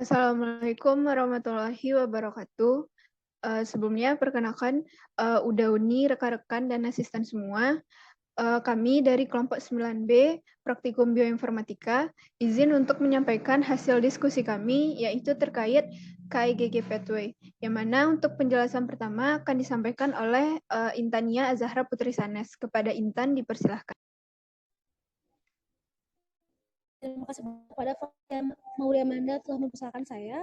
Assalamualaikum warahmatullahi wabarakatuh. Sebelumnya perkenalkan, Udauni, rekan-rekan dan asisten semua. Kami dari kelompok 9B Praktikum Bioinformatika izin untuk menyampaikan hasil diskusi kami yaitu terkait KIGG Pathway, yang mana untuk penjelasan pertama akan disampaikan oleh Intania Azahra Putri Sanes. Kepada Intan dipersilahkan. Terima kasih kepada Maulia Manda telah mempersilahkan saya.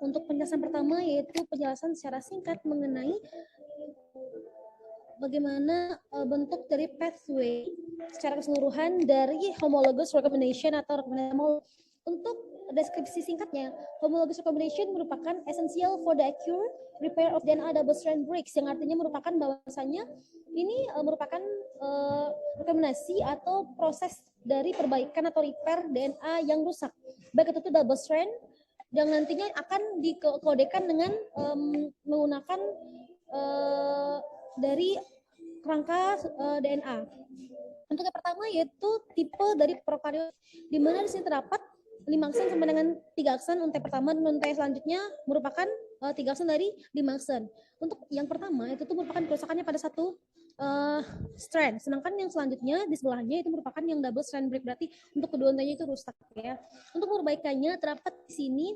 Untuk penjelasan pertama yaitu penjelasan secara singkat mengenai bagaimana bentuk dari pathway secara keseluruhan dari homologous recombination atau rekomendasi. Untuk deskripsi singkatnya, homologous recombination merupakan essential for the accurate repair of DNA double strand breaks, yang artinya merupakan bahwasanya ini merupakan rekomendasi atau proses dari perbaikan atau repair DNA yang rusak, baik itu double strand yang nantinya akan dikodekan dengan menggunakan dari kerangka DNA. Untuk yang pertama yaitu tipe dari prokariot, di mana di sini terdapat 5 aksen sampai dengan 3 aksen. Untuk pertama dan untuk selanjutnya merupakan 3 aksen dari 5 aksen. Untuk yang pertama itu tuh merupakan kerusakannya pada satu strand, sedangkan yang selanjutnya di sebelahnya itu merupakan yang double strand break, berarti untuk keduanya itu rusak ya. Untuk perbaikannya terdapat di sini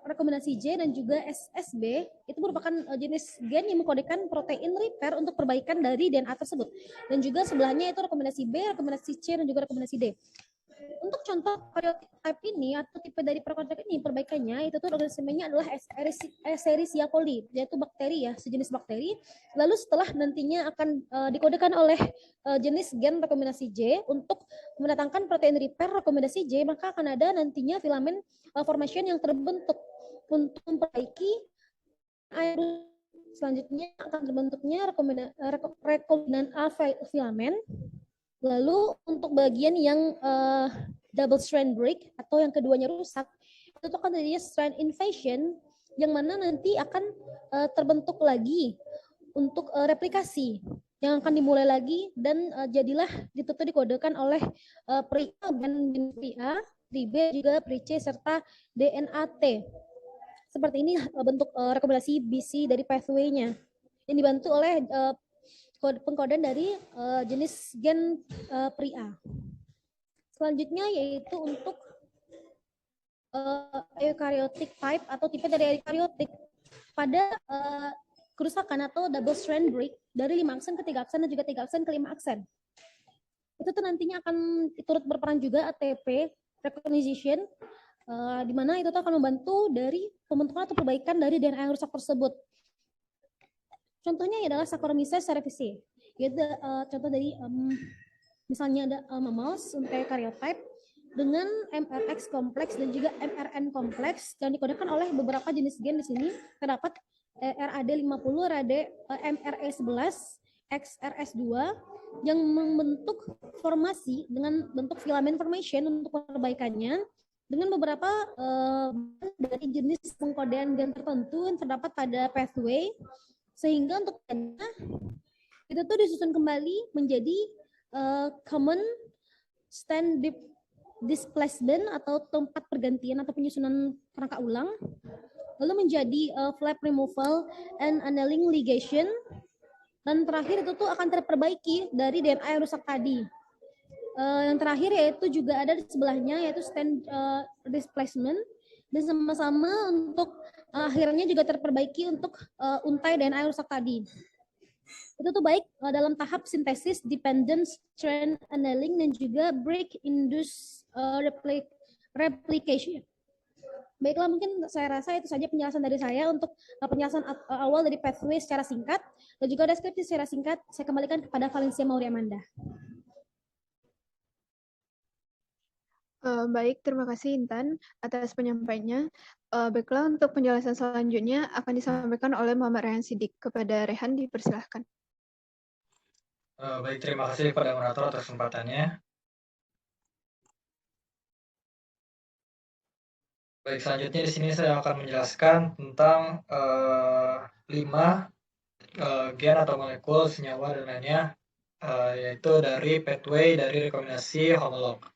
rekomendasi J dan juga SSB itu merupakan jenis gen yang mengkodekan protein repair untuk perbaikan dari DNA tersebut. Dan juga sebelahnya itu rekomendasi B, rekomendasi C, dan juga rekomendasi D. Untuk contoh karyotype type ini atau tipe dari prokaryotik ini, perbaikannya itu tuh organismenya adalah Escherichia coli, yaitu bakteri ya, sejenis bakteri. Lalu setelah nantinya akan dikodekan oleh jenis gen rekomendasi J untuk mendatangkan protein repair rekomendasi J, maka akan ada nantinya filamen formation yang terbentuk untuk memperbaiki air. Selanjutnya akan terbentuknya rekombinan A filamen. Lalu untuk bagian yang double strand break atau yang keduanya rusak, itu kan terjadinya strand invasion, yang mana nanti akan terbentuk lagi untuk replikasi yang akan dimulai lagi dan jadilah dikodekan oleh pri A dan pri A, pri B juga pri C serta DNAT. Seperti ini bentuk rekomendasi BC dari pathway-nya yang dibantu oleh pengkodean dari jenis gen pri A. Selanjutnya yaitu untuk eukaryotic type atau tipe dari eukaryotik pada kerusakan atau double strand break dari 5 aksen ke 3 aksen dan juga 3 aksen ke 5 aksen. Itu tuh nantinya akan turut berperan juga ATP recognition, di mana itu tuh akan membantu dari pembentukan atau perbaikan dari DNA yang rusak tersebut. Contohnya adalah Saccharomyces cerevisiae, yaitu contoh dari misalnya ada mammals untuk karyotype dengan MRX kompleks dan juga MRN kompleks yang dikodekan oleh beberapa jenis gen di sini. Terdapat RAD50, MRE11, XRS2 yang membentuk formasi dengan bentuk filamen formation untuk perbaikannya dengan beberapa dari jenis pengkodean gen tertentu yang terdapat pada pathway, sehingga untuk itu tuh disusun kembali menjadi common stand displacement atau tempat pergantian atau penyusunan kerangka ulang, lalu menjadi flap removal and annealing ligation, dan terakhir itu tuh akan terperbaiki dari DNA yang rusak tadi. Yang terakhir yaitu juga ada di sebelahnya yaitu stand displacement, dan sama-sama untuk akhirnya juga terperbaiki untuk untai DNA yang rusak tadi. Itu tuh baik dalam tahap sintesis, dependent strand annealing, dan juga break induced replication. Baiklah, mungkin saya rasa itu saja penjelasan dari saya untuk penjelasan awal dari pathway secara singkat, dan juga deskripsi secara singkat saya kembalikan kepada Valencia Mauria Amanda. Baik, terima kasih Intan atas penyampaiannya. Baiklah, untuk penjelasan selanjutnya akan disampaikan oleh Muhammad Rehan Sidik. Kepada Rehan dipersilahkan. Baik, terima kasih kepada moderator atas kesempatannya. Baik, selanjutnya di sini saya akan menjelaskan tentang 5 gen atau molekul senyawa dan lainnya, yaitu dari pathway dari rekomendasi homolog.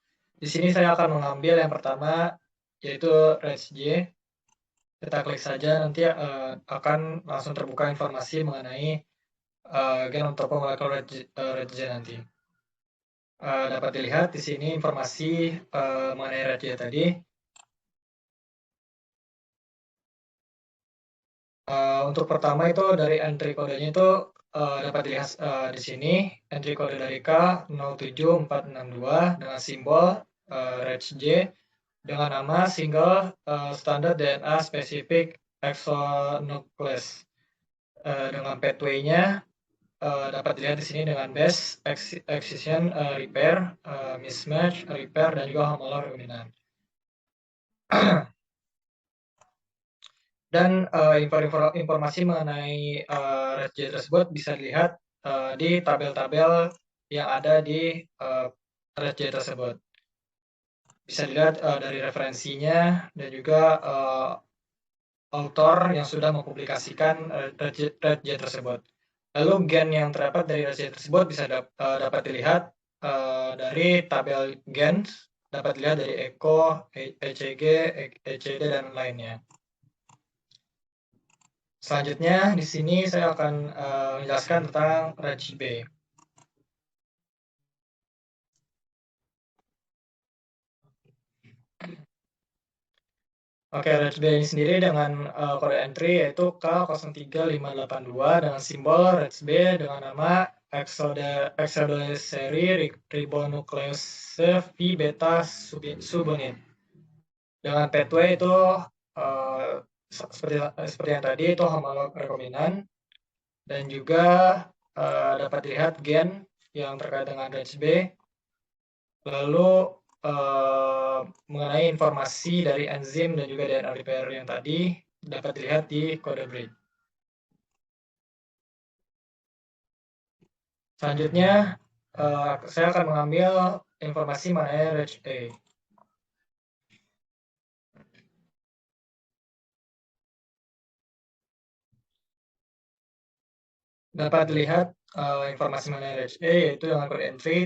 Di sini saya akan mengambil yang pertama yaitu REGJ. Kita klik saja, nanti akan langsung terbuka informasi mengenai gen ontopomolekular REGJ nanti. Dapat dilihat di sini informasi mengenai REGJ tadi. Untuk pertama itu dari entry kodenya itu dapat dilihat di sini entry kode dari K07462 dengan simbol REGJ dengan nama single standard DNA specific exonuclease. Dengan pathway-nya dapat dilihat di sini dengan base excision repair, mismatch repair, dan juga homolog rekombinant. Dan informasi mengenai REGJ tersebut bisa dilihat di tabel-tabel yang ada di REGJ tersebut. Bisa dilihat dari referensinya dan juga author yang sudah mempublikasikan REGJ tersebut. Lalu gen yang terdapat dari REGJ tersebut bisa dapat dilihat dari tabel gen, dapat dilihat dari ECO, ECG, ECD, dan lainnya. Selanjutnya, di sini saya akan menjelaskan tentang REGB. Oke, REGB ini sendiri dengan kode entry yaitu K03582 dengan simbol REGB dengan nama exodeoseri ribonuclease V beta subunit. Dengan pathway itu seperti yang tadi itu homolog rekombinan, dan juga dapat dilihat gen yang terkait dengan REGB. Lalu mengenai informasi dari enzim dan juga DNA repair yang tadi dapat dilihat di kode bridge. Selanjutnya, saya akan mengambil informasi mengenai REGA. Dapat dilihat informasi mengenai REGA yaitu dengan kode entry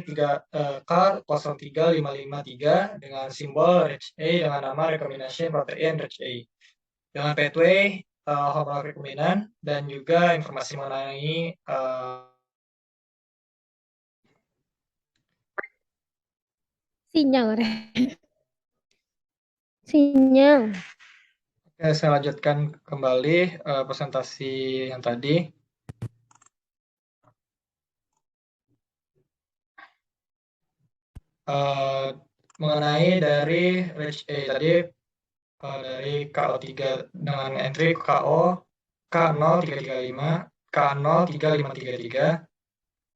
K03553 dengan simbol REGA dengan nama recombination protein REGA. Dengan pathway homolog rekombinan dan juga informasi mengenai Sinyal. Sinyal. Oke, saya lanjutkan kembali presentasi yang tadi. Mengenai dari REGA tadi, dari KO3 dengan entry KO K0335, K03533,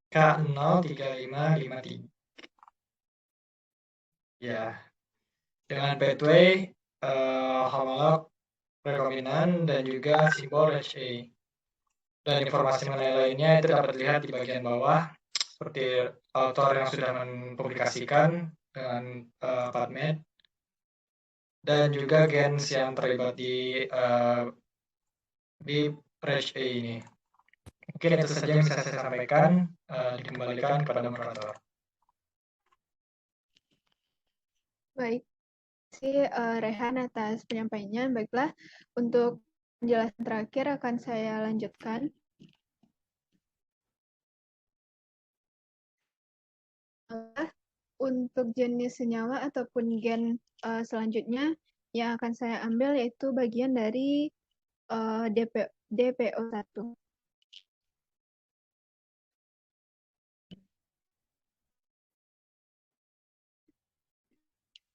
K03553. Ya, dengan pathway homolog rekombinan dan juga simbol REGA. Dan informasi mengenai lainnya itu dapat dilihat di bagian bawah, seperti author yang sudah mempublikasikan dengan PubMed, dan juga gens yang terlibat di REGA ini. Mungkin itu saja yang bisa saya sampaikan, dikembalikan kepada moderator. Baik, Rehan atas penyampaiannya. Baiklah, untuk penjelasan terakhir akan saya lanjutkan. Untuk jenis senyawa ataupun gen selanjutnya yang akan saya ambil yaitu bagian dari DPO1.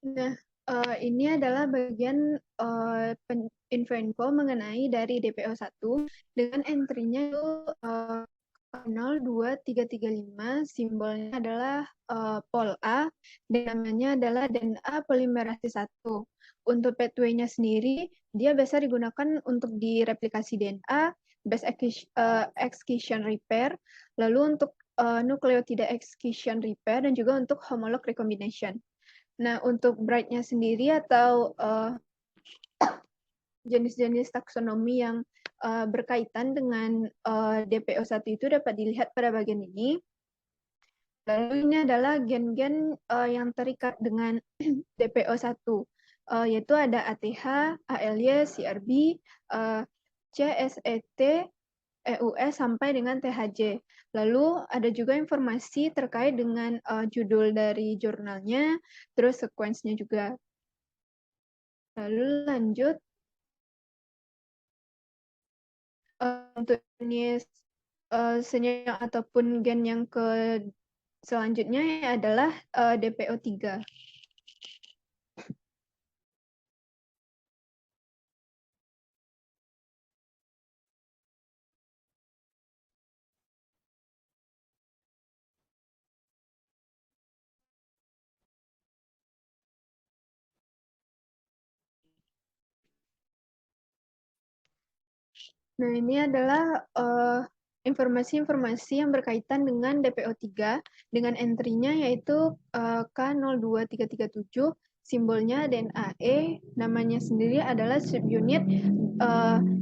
Nah, ini adalah bagian info mengenai dari DPO1 dengan entry-nya itu 02335, simbolnya adalah pol A, dan namanya adalah DNA polimerase 1. Untuk pathway-nya sendiri, dia biasa digunakan untuk direplikasi DNA, base excision repair, lalu untuk nucleotide excision repair, dan juga untuk homolog recombination. Nah, untuk bright-nya sendiri atau jenis-jenis taksonomi yang berkaitan dengan DPO1 itu dapat dilihat pada bagian ini. Lalu ini adalah gen-gen yang terikat dengan DPO1. yaitu ada ATH, ALY, CRB, CSET, EUS sampai dengan THJ. Lalu ada juga informasi terkait dengan judul dari jurnalnya, terus sequence-nya juga. Lalu lanjut untuk jenis senyawa ataupun gen yang selanjutnya adalah DPO3. Nah, ini adalah informasi-informasi yang berkaitan dengan DPO3 dengan entry-nya yaitu K02337, simbolnya DNAE, namanya sendiri adalah subunit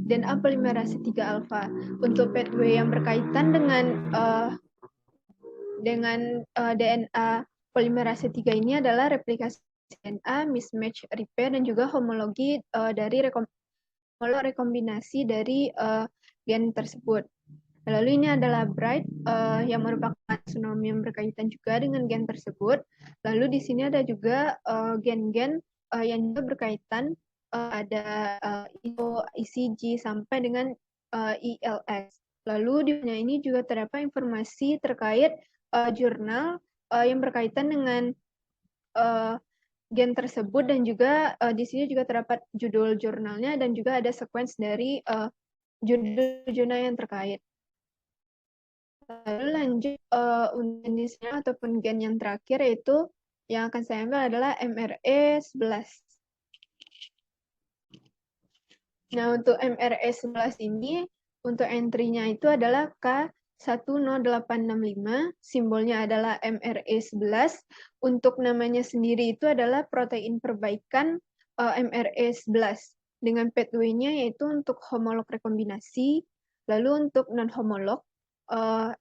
DNA polimerase 3 alfa. Untuk pathway yang berkaitan dengan DNA polimerase 3 ini adalah replikasi DNA, mismatch repair, dan juga homologi dari rekombinasi dari gen tersebut. Lalu ini adalah BRIGHT yang merupakan taksonom yang berkaitan juga dengan gen tersebut. Lalu di sini ada juga gen-gen yang juga berkaitan, ada IO, ICG sampai dengan ILX. Lalu di ini juga terdapat informasi terkait jurnal yang berkaitan dengan gen tersebut, dan juga di sini juga terdapat judul jurnalnya dan juga ada sequence dari judul jurnal yang terkait. Lalu lanjut untuk jenisnya ataupun gen yang terakhir, yaitu yang akan saya ambil adalah MRE11. Nah, untuk MRE11 ini, untuk entry-nya itu adalah K10865, simbolnya adalah MRE11. Untuk namanya sendiri itu adalah protein perbaikan MRE11. Dengan pathway-nya yaitu untuk homolog rekombinasi, lalu untuk non-homolog,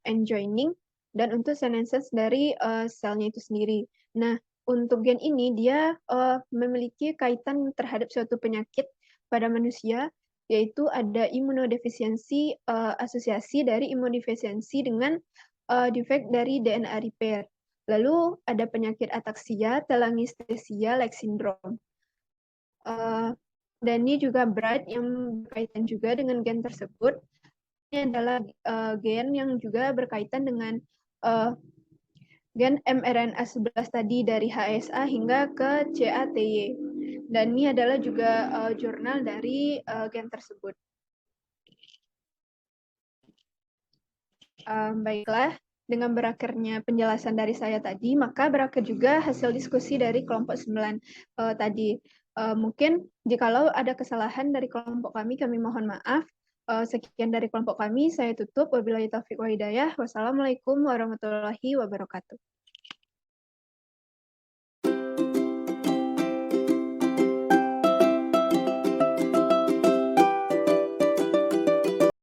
end-joining, dan untuk senescence dari selnya itu sendiri. Nah, untuk gen ini dia memiliki kaitan terhadap suatu penyakit pada manusia, yaitu ada imunodefisiensi, asosiasi dari imunodefisiensi dengan defect dari DNA repair. Lalu ada penyakit ataksia, telangiectasia, like syndrome. Dan ini juga BRIGHT yang berkaitan juga dengan gen tersebut. Ini adalah gen yang juga berkaitan dengan gen mRNA11 tadi dari HSA hingga ke CATY. Dan ini adalah juga jurnal dari gen tersebut. Baiklah, dengan berakhirnya penjelasan dari saya tadi, maka berakhir juga hasil diskusi dari kelompok 9 tadi. Mungkin jikalau ada kesalahan dari kelompok kami mohon maaf. Sekian dari kelompok kami, saya tutup. Wabillahi taufiq wa hidayah. Wassalamualaikum warahmatullahi wabarakatuh.